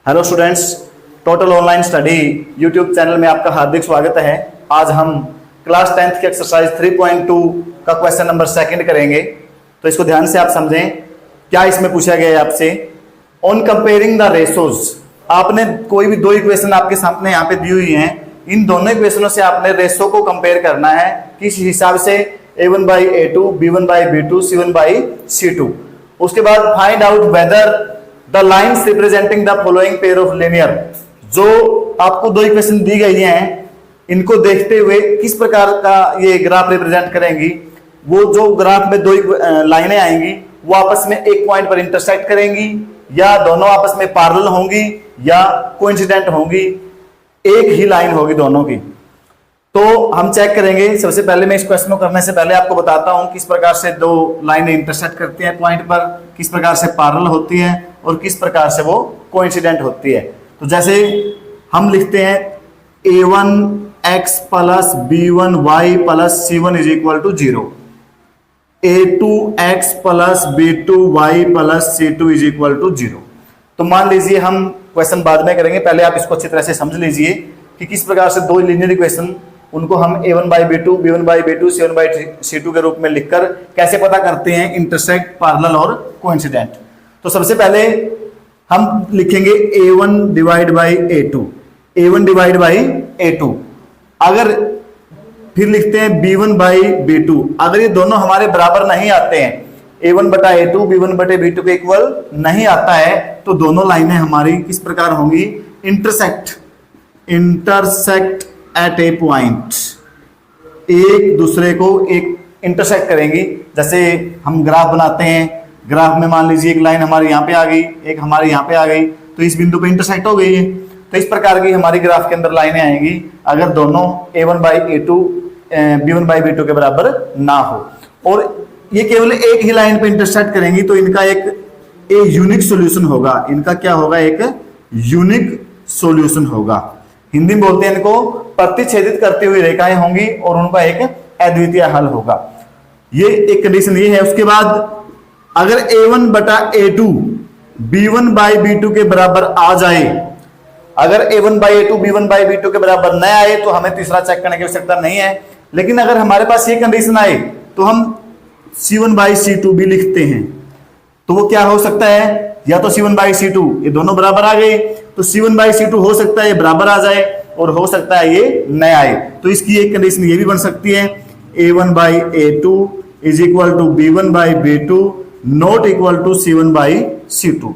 Hello students, total online study YouTube channel में आपका हार्दिक स्वागत है। आज हम क्लास 10th की एक्सरसाइज 3.2 का क्वेश्चन नंबर 2 करेंगे। तो इसको ध्यान से आप समझें। क्या इसमें पूछा गया है आपसे, ऑन कंपेयरिंग द रेशोज। आपने कोई भी दो इक्वेशन आपके सामने यहाँ पे दी हुई हैं, इन दोनों इक्वेशनों से आपने रेशो को कंपेयर करना है। किस हिसाब से? A1/A2, B1/B2, C1/C2। उसके बाद find out whether the lines representing the following pair of linear. जो आपको दो इक्वेशन दी गई हैं, इनको देखते हुए किस प्रकार का ये ग्राफ रिप्रेजेंट करेंगी। वो जो ग्राफ में दो लाइनें आएंगी वो आपस में एक पॉइंट पर इंटरसेक्ट करेंगी, या दोनों आपस में पैरेलल होंगी, या कोइंसिडेंट होंगी, एक ही लाइन होगी दोनों की। तो हम चेक करेंगे। सबसे पहले मैं इस क्वेश्चन को करने से पहले आपको बताता हूं किस प्रकार से दो लाइनें इंटरसेक्ट करती हैं पॉइंट पर, किस प्रकार से पैरेलल होती हैं और किस प्रकार से वो कोइंसिडेंट होती है। तो जैसे हम लिखते हैं A1x + B1y + C1 = 0, A2x + B2y + C2 = 0। तो मान लीजिए, हम क्वेश्चन बाद में करेंगे, पहले आप इसको अच्छी तरह से समझ लीजिए कि किस प्रकार से दो लीनियर इक्वेशन, उनको हम A1/B2, B1/B2, C1/C2 के रूप में लिखकर कैसे पता करते हैं इंटरसेक्ट, पैरेलल और कोइंसिडेंट। तो सबसे पहले हम लिखेंगे A1/A2, A1/A2। अगर फिर लिखते हैं B1/B2। अगर ये दोनों हमारे बराबर नहीं आते हैं, A1/A2 B1/B2 के इक्वल नहीं आता है, तो दोनों लाइनें हमारी किस प्रकार होंगी? इंटरसेक्ट एट ए पॉइंट, एक दूसरे को एक इंटरसेक्ट करेंगी। जैसे हम ग्राफ बनाते हैं, ग्राफ में मान लीजिए एक लाइन हमारी यहाँ पे आ गई, एक हमारी यहाँ पे आ गई, तो इस बिंदु पे इंटरसेक्ट हो गई है। तो इस प्रकार की हमारी ग्राफ के अंदर लाइनें आएंगी अगर दोनों A1/A2 B1/B2 के बराबर ना हो, और ये केवल एक ही लाइन पे इंटरसेक्ट करेंगी, तो इनका एक यूनिक सॉल्यूशन होगा। इनका क्या होगा? एक यूनिक सॉल्यूशन होगा। हिंदी में बोलते हैं इनको प्रतिच्छेदित करती हुई रेखाएं होंगी और उनका एक अद्वितीय हल होगा। ये एक कंडीशन ये है। उसके बाद अगर A1/A2 B1/B2 के बराबर आ जाए, अगर A1/A2 B1/B2 के बराबर न आए तो हमें तीसरा चेक करने की आवश्यकता नहीं है। लेकिन अगर हमारे पास ये कंडीशन आए तो हम C1/C2 भी लिखते हैं। तो वो क्या हो सकता है? या तो C1/C2 ये दोनों बराबर आ गए, तो C1/C2 हो सकता है ये बराबर आ जाए, और हो सकता है ये न आए। तो इसकी एक कंडीशन ये भी बन सकती है, A1/A2 = B1/B2 not = C1/C2।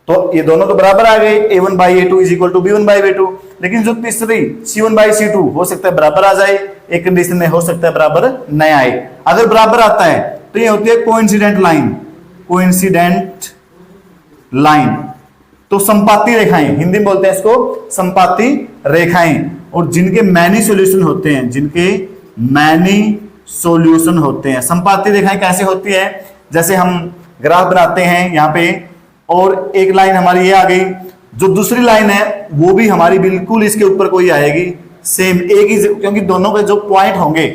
तो ये दोनों तो बराबर आ गए, A1/A2 = B1/B2। लेकिन जो तीसरी C1/C2 हो सकता है बराबर आ जाए, एक कंडीशन में हो सकता है बराबर न आए। अगर बराबर आता है तो ये होती है कोइंसिडेंट लाइन। तो संपाती रेखाएं, हिंदी में बोलते हैं इसको संपाती रेखाएं, और जिनके मैनी सॉल्यूशन होते हैं। संपाती रेखाएं कैसे होती है? जैसे हम ग्राफ बनाते हैं यहाँ पे, और एक लाइन हमारी ये आ गई, जो दूसरी लाइन है वो भी हमारी बिल्कुल इसके ऊपर कोई आएगी, सेम एक ही, क्योंकि दोनों के जो पॉइंट होंगे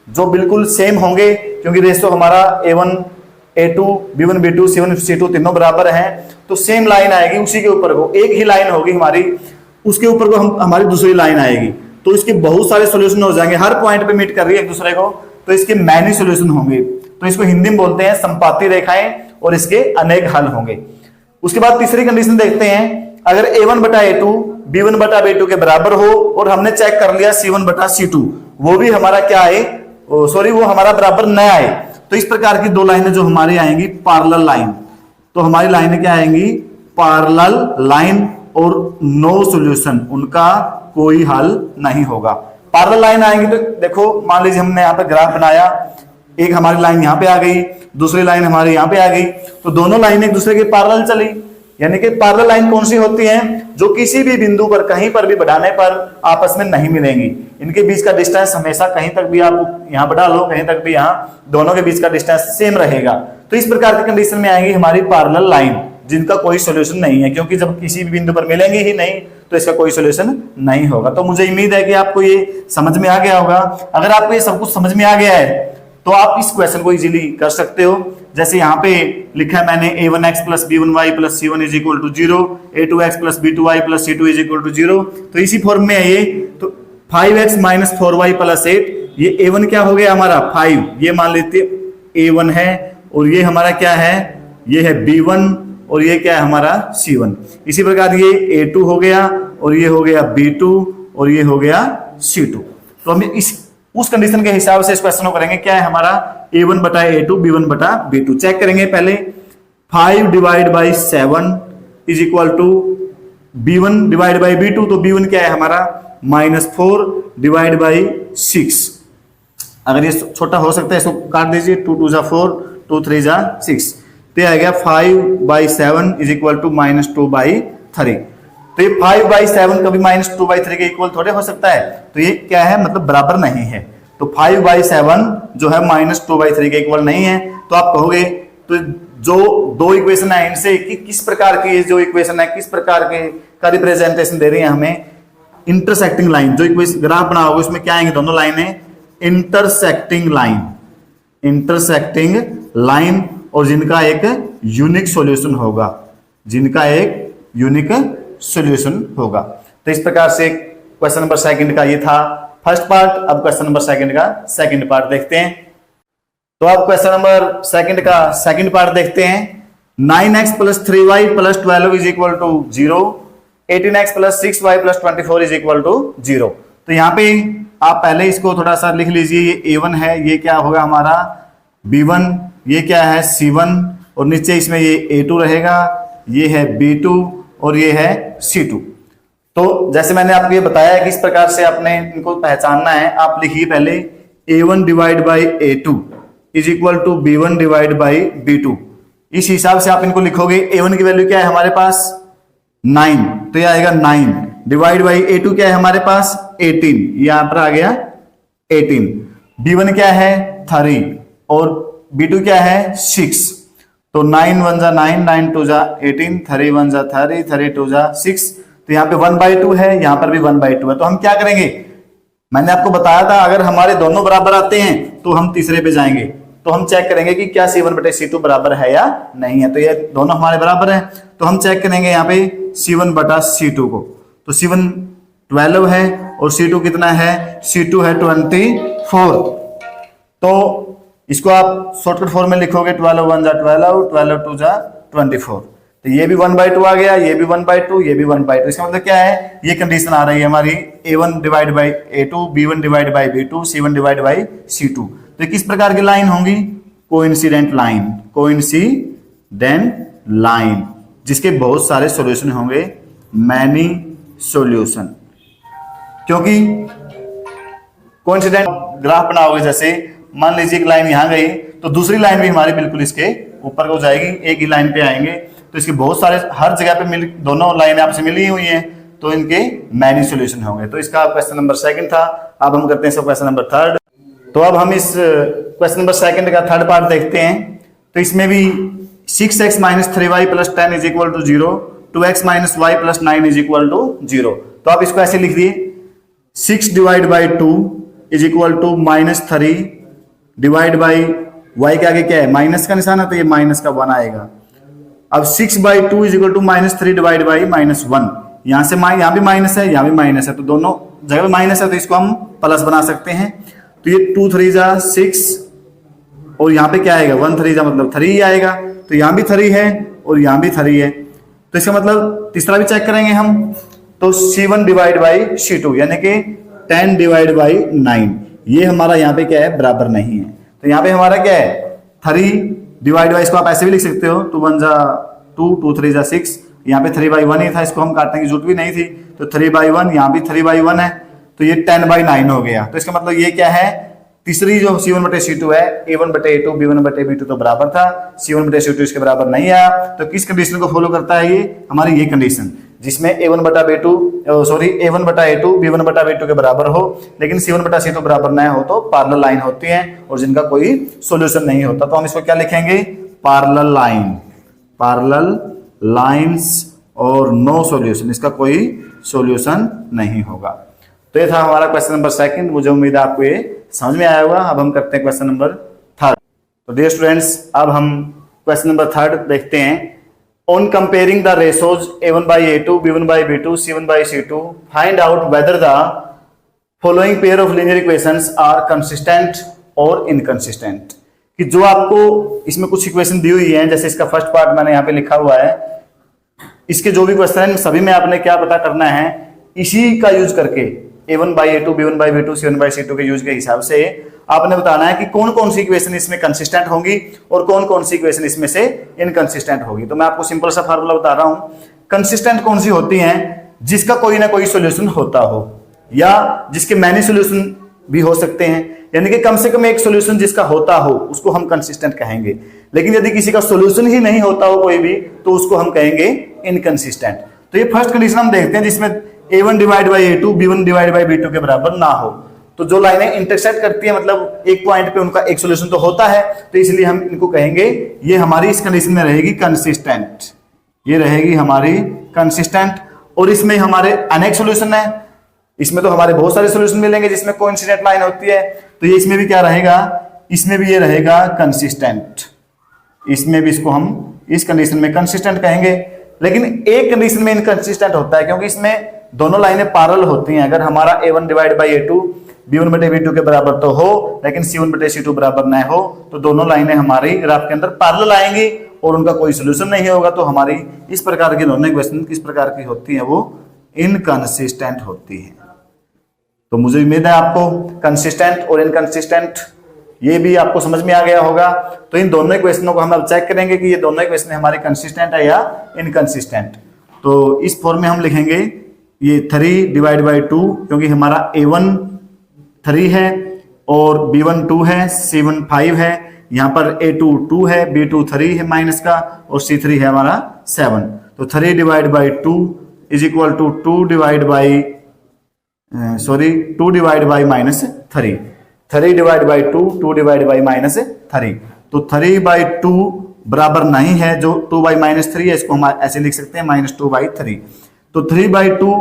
जो बिल्कुल सेम होंगे, क्योंकि रेशो हमारा A1/A2 B1/B2 C1/C2 तीनों बराबर हैं, तो सेम लाइन आएगी उसी के ऊपर को, एक ही लाइन होगी हमारी, उसके ऊपर को हमारी दूसरी लाइन आएगी। तो इसके बहुत सारे सॉल्यूशन हो जाएंगे, हर पॉइंट पे मीट कर रही है एक दूसरे को, तो इसके मैनी सॉल्यूशन होंगे। तो इसको हिंदी में बोलते हैं संपाती रेखाएं, और इसके अनेक हल होंगे। उसके बाद तीसरी कंडीशन देखते हैं, अगर A1/A2 B1/B2 के बराबर हो, और हमने चेक कर लिया C1/C2 वो भी हमारा क्या है, वो हमारा बराबर न आए, तो इस प्रकार की दो लाइनें जो हमारी आएंगी पैरेलल लाइन। तो हमारी लाइनें क्या आएंगी? पैरेलल लाइन, और नो सॉल्यूशन, उनका कोई हल नहीं होगा। पैरेलल लाइन आएंगी तो देखो, मान लीजिए हमने यहाँ पे ग्राफ बनाया, एक हमारी लाइन यहाँ पे आ गई, दूसरी लाइन हमारी यहाँ पे आ गई, तो दोनों लाइन एक दूसरे के पैरेलल चली। यानी कि पैरेलल लाइन कौन सी होती है? जो किसी भी बिंदु पर कहीं पर भी बढ़ाने पर आपस में नहीं मिलेंगी। इनके बीच का डिस्टेंस हमेशा, कहीं तक भी आप यहाँ बढ़ा लो, कहीं तक भी यहाँ, दोनों के बीच का डिस्टेंस सेम रहेगा। तो इस प्रकार की कंडीशन में आएंगी हमारी पैरेलल लाइन, जिनका कोई सॉल्यूशन नहीं है, क्योंकि जब किसी भी बिंदु पर मिलेंगे ही नहीं तो इसका कोई सॉल्यूशन नहीं होगा। तो मुझे उम्मीद है कि आपको ये समझ में आ गया होगा। अगर आपको ये सब कुछ समझ में आ गया है तो आप इस क्वेश्चन को इजीली कर सकते हो। जैसे यहाँ पे लिखा है मैंने a1x plus b1y plus c1 is equal to 0, a2x plus b2y plus c2 is equal to 0, तो इसी फॉर्म में है ये। तो 5x माइनस 4y प्लस 8, ये a1 क्या हो गया हमारा 5, ये मान लेते a1 है, और ये हमारा क्या है, ये है b1, और ये क्या है हमारा c1। इसी प्रकार ये a2 हो गया, और ये हो गया b2, और ये हो गया c2। तो हम उस कंडीशन के हिसाब से इस क्वेश्चन को करेंगे। क्या है हमारा a1 बटा a2 b1 बटा b2 चेक करेंगे। पहले 5 divide by 7 is equal to b1 divide by b2, तो b1 क्या है हमारा -4 डिवाइड बाई 6। अगर ये छोटा हो सकता है इसको काट दीजिए, 2 2 जा 4, 2 3 जा 6, तो ये आ गया 5/7 इज इक्वल टू -2/3। तो ये 5/7 कभी -2/3 के इक्वल थोड़े हो सकता है, तो ये क्या है मतलब बराबर नहीं है। तो 5/7 जो है -2/3 के इक्वल नहीं है। तो आप कहोगे तो जो दो इक्वेशन है इनसे किस प्रकार की जो इक्वेशन है किस प्रकार के का रिप्रेजेंटेशन दे रही है हमें, इंटरसेक्टिंग लाइन। जो इक्वेशन ग्राफ बनाओगे उसमें क्या आएंगे, दोनों लाइनें इंटरसेक्टिंग लाइन, इंटरसेक्टिंग लाइन, और जिनका एक यूनिक सॉल्यूशन होगा, जिनका एक यूनिक सॉल्यूशन होगा। तो इस प्रकार से क्वेश्चन नंबर सेकंड का ये था फर्स्ट पार्ट। अब क्वेश्चन नंबर सेकंड का सेकंड पार्ट देखते हैं। तो अब क्वेश्चन नंबर सेकंड का सेकंड पार्ट देखते हैं। 9x plus 3y plus 12 is equal to 0, 18x plus 6y plus 24 is equal to 0। तो यहाँ पे आप पहले इसको थोड़ा सा लिख लीजिए। ये a1 है, ये क्या होगा हमारा b1, ये क्या है c1, और नीचे इसमें ये a2 रहेगा, ये है b2, और ये है c2। तो जैसे मैंने आपको ये बताया कि इस प्रकार से आपने इनको पहचानना है। आप लिखिए पहले a1 divide by a2 is equal to b1 divide by b2। इस हिसाब से आप इनको लिखोगे। a1 की वैल्यू क्या है हमारे पास 9, तो ये आएगा 9 डिवाइड बाई a2 क्या है हमारे पास 18, यहां पर आ गया 18। b1 क्या है 3 और b2 क्या है 6। तो 9 1 जा 9, 9 2 जा 18, 3 1 जा 3, 3 2 जा 6। तो यहाँ पे 1/2 है, यहाँ पर भी 1/2 है। तो हम क्या करेंगे, मैंने आपको बताया था अगर हमारे दोनों बराबर आते हैं तो हम तीसरे पे जाएंगे। तो हम चेक करेंगे कि क्या c1 बटे c2 बराबर है या नहीं है। तो ये दोनों हमारे बराबर है, तो हम चेक करेंगे यहाँ पे c1 बटा c2 को। तो c1 12 है और c2 कितना है, c2 है 24। तो इसको आप शॉर्टकट फॉर्म में लिखोगे 12 1 जा 12, 12 2 जा 24। तो ये भी 1/2 आ गया, ये भी 1/2, ये भी 1/2। इसका मतलब क्या है, ये कंडीशन आ रही है हमारी a1 divide by a2, b1 divide by b2, c1 divide by c2। तो किस प्रकार की लाइन होंगी, कोइंसिडेंट लाइन, कोइंसिडेंट लाइन, जिसके बहुत सारे सॉल्यूशन होंगे, मैनी सॉल्यूशन। क्योंकि कोइंसिडेंट ग्राफ बनाओगे, जैसे मान लीजिए एक लाइन यहां गई तो दूसरी लाइन भी हमारी बिल्कुल इसके ऊपर को जाएगी, एक ही लाइन पे आएंगे। तो इसके बहुत सारे हर जगह पे दोनों लाइनें आपसे मिली हुई हैं, तो इनके मैनी सॉल्यूशन होंगे। तो इसका क्वेश्चन नंबर सेकंड था। अब हम करते हैं क्वेश्चन नंबर थर्ड। तो अब हम इस क्वेश्चन नंबर सेकंड का थर्ड पार्ट देखते हैं। तो इसमें भी 6x minus 3y plus 10 is equal to 0, 2x minus y plus 9 is equal to 0। तो आप इसको ऐसे लिख दिए, 6 divide by 2 is equal to -3 divide by y के आगे क्या है, माइनस का निशान है, तो ये माइनस का 1 आएगा। अब 6/2 is equal to -3 divide by -1। यहां से यहाँ भी माइनस है, यहाँ भी माइनस है, तो दोनों जगह माइनस है, तो इसको हम प्लस बना सकते हैं। तो ये 2 3 जा 6 और यहाँ पे क्या आएगा 1 3 जा मतलब 3 ही आएगा। तो यहाँ भी 3 है और यहाँ भी 3 है। तो इसका मतलब तीसरा भी चेक करेंगे हम। तो c1 डिवाइड बाई c2 यानी कि 10 डिवाइड बाई 9, ये हमारा यहाँ पे क्या है, बराबर नहीं है। तो यहाँ पे हमारा क्या है 3 डिवाइड बाई, इसको आप ऐसे भी लिख सकते हो, 2 1 जा 2, 2 3 जा 6। यहाँ पे 3/1 ही था, इसको हम काटने की जरूरत भी नहीं थी। तो 3/1, यहाँ भी 3/1 है, तो ये 10/9 हो गया। तो इसका मतलब ये क्या है, तीसरी जो c1 बटे c2 है, a1 बटे a2, b1 बटे b2 तो बराबर था, c1 बटे c2 इसके बराबर नहीं आया। तो किस कंडीशन को फॉलो करता है ये, हमारी ये कंडीशन, जिसमें a1 बटा b2 a1 बटा a2 b1 बटा b2 के बराबर हो, लेकिन c1 बटा c2 बराबर न हो तो पैरेलल लाइन होती है और जिनका कोई सॉल्यूशन नहीं होता। तो हम इसको क्या लिखेंगे, पैरेलल लाइन, पैरेलल लाइंस और नो सॉल्यूशन, इसका कोई सॉल्यूशन नहीं होगा। तो ये था हमारा क्वेश्चन नंबर सेकंड। मुझे उम्मीद है आपको ये समझ में आया होगा। अब हम करते हैं क्वेश्चन नंबर तो डियर स्टूडेंट्स, अब हम क्वेश्चन नंबर 3 देखते हैं। On comparing the ratios a1 by a2, b1 by b2, c1 by c2, find out whether the following pair of linear equations are consistent और इनकंसिस्टेंट। कि जो आपको इसमें कुछ इक्वेशन दी हुई है, जैसे इसका फर्स्ट पार्ट मैंने यहाँ पे लिखा हुआ है, इसके जो भी क्वेश्चन है सभी में आपने क्या पता करना है, इसी का यूज करके a1 by a2, b1 by b2, c1 by c2 के यूज के हिसाब से आपने बताना है कि कौन कौन सी इक्वेशन इसमें कंसिस्टेंट होंगी और कौन कौन सी इक्वेशन इसमें से इनकंसिस्टेंट होगी। तो मैं आपको सिंपल सा फार्मूला बता रहा हूं। कंसिस्टेंट कौन सी होती हैं? जिसका कोई ना कोई सोल्यूशन होता हो या जिसके मैनी सोल्यूशन भी हो सकते हैं, यानी कि कम से कम एक सोल्यूशन जिसका होता हो उसको हम कंसिस्टेंट कहेंगे। लेकिन यदि किसी का सोल्यूशन ही नहीं होता हो कोई भी, तो उसको हम कहेंगे इनकंसिस्टेंट। तो ये फर्स्ट कंडीशन हम देखते हैं जिसमें a1 divide by a2, b1 divide by b2 के बराबर ना हो। तो जो लाइनें इंटरसेक्ट करती है, मतलब एक पॉइंट पे उनका एक सोल्यूशन तो होता है, तो इसलिए हम इनको कहेंगे ये हमारी इस कंडीशन में रहेगी कंसिस्टेंट। ये रहेगी हमारी कंसिस्टेंट। और इसमें हमारे अनेक सोल्यूशन है, इसमें तो हमारे बहुत सारे सोल्यूशन मिलेंगे जिसमें कोइंसिडेंट लाइन होती है, तो ये इसमें भी क्या रहेगा, इसमें भी ये रहेगा कंसिस्टेंट। इसमें भी इसको हम इस कंडीशन में कंसिस्टेंट कहेंगे। लेकिन एक कंडीशन में इनकंसिस्टेंट होता है, क्योंकि इसमें दोनों लाइनें पैरेलल होती हैं। अगर हमारा a1 divide by a2 b1 बटे b2 के बराबर तो हो, लेकिन c1 बटे c2 बराबर न हो, तो दोनों लाइनें हमारी ग्राफ के अंदर पैरेलल आएंगी और उनका कोई सोल्यूशन नहीं होगा। तो हमारी इस प्रकार की दोनों इक्वेशन किस प्रकार की होती है, वो इनकंसिस्टेंट होती है। तो मुझे उम्मीद है आपको कंसिस्टेंट और इनकंसिस्टेंट ये भी आपको समझ में आ गया होगा। तो इन दोनों इक्वेशनों को हम अब चेक करेंगे कि ये दोनों इक्वेशन हमारी कंसिस्टेंट है या इनकंसिस्टेंट। तो इस फॉर्म में हम लिखेंगे ये 3 डिवाइड बाई 2, क्योंकि हमारा a1 3 है और b1 2 है, c1 5 है, यहाँ पर a2 2 है, b2 3 है माइनस का, और c3 है हमारा 7। तो 3 divide by 2 is equal to 2 divide by minus 3। 3 divide by 2 divide by minus 3। तो 3 बाई 2 बराबर नहीं है जो 2 बाई माइनस 3 है, इसको हम ऐसे लिख सकते हैं -2 बाई 3। तो 3 बाई 2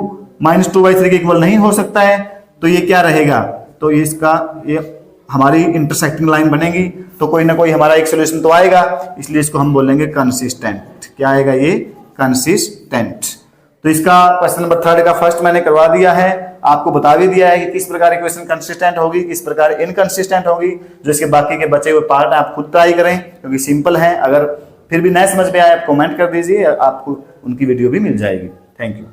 -2 बाई 3 के इक्वल नहीं हो सकता है, तो ये क्या रहेगा, तो इसका ये हमारी इंटरसेक्टिंग लाइन बनेगी, तो कोई ना कोई हमारा एक सोल्यूशन तो आएगा, इसलिए इसको हम बोलेंगे कंसिस्टेंट। क्या आएगा ये, कंसिस्टेंट। तो इसका क्वेश्चन नंबर 3 का फर्स्ट मैंने करवा दिया है, आपको बता भी दिया है कि किस प्रकार इक्वेशन कंसिस्टेंट होगी, किस प्रकार इनकंसिस्टेंट होगी। जो इसके बाकी के बचे हुए पार्ट आप खुद ट्राई करें, क्योंकि सिंपल है। अगर फिर भी नहीं समझ में आए आप कमेंट कर दीजिए, आपको उनकी वीडियो भी मिल जाएगी। Thank you.